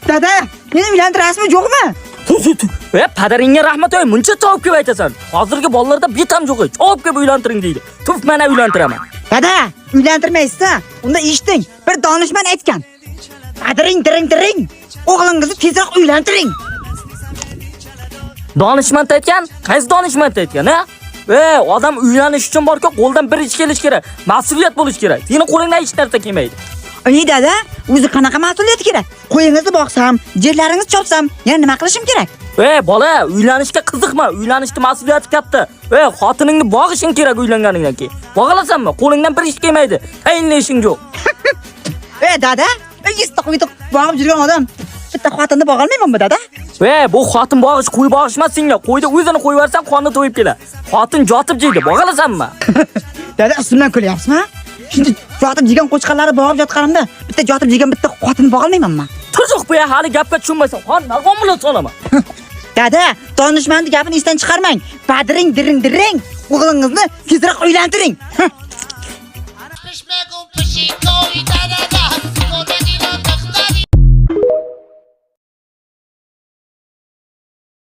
Dada, meni uylantirasizmi, yo'qmi? Padaringga rahmat oy, muncha javob kelib aytasan. Hozirgi bolalarda bitam yo'q. Javob kelib uylantiring deydi. Tuf, mana uylantiraman. Dada, uylantirmaysiz-a? Unda eshiting. Bir donishmand aytgan. Padaring tiring. O'g'lingizni tezroq uylantiring. Donishmand aytgan? Qaysi donishmand aytgan, ha? Odam uylanish uchun borku, qo'ldan bir ish kelish kerak. Mas'uliyat bo'lish kerak. Seni qo'lingdan hech narsa kelmaydi. Ey dada, o'zi qanaqa mas'uliyat kerak? Qo'yingizni boqsam, yerlaringizni chopsam, yana nima qilishim kerak? Bola, uylanishga qiziqma. Uylanishning mas'uliyati katta. Xotiningni boqishing kerak uylanganingdan keyin. Bog'alasanmi? Qo'lingdan bir ish kelmaydi. Tayinli ishing yo'q. Dada, yistoq-yistoq boqib yurgan odam bitta xotinni boqa olmaymanmi, dada? Bu xotin bog'ish, qo'y bog'ish emas senga. Qo'yda o'zini qo'yib yuborsan, qonni to'yib kelar. Xotin jotib jeydi. Bog'alasanmi? Dada, ustimdan kulyapsizmi? Shunday jotib yegan qo'chqarlarni bog'ib yotganimda bitta jotib yegan bitta xotinni boqa olmaymanmi? Turjoq bu hali gapga tushunmaysan. Xon, narxon bilan so'lama. Dada, donishmandning gapini esdan chiqarmang. Padaring diring. O'g'lingizni tezroq uylantiring.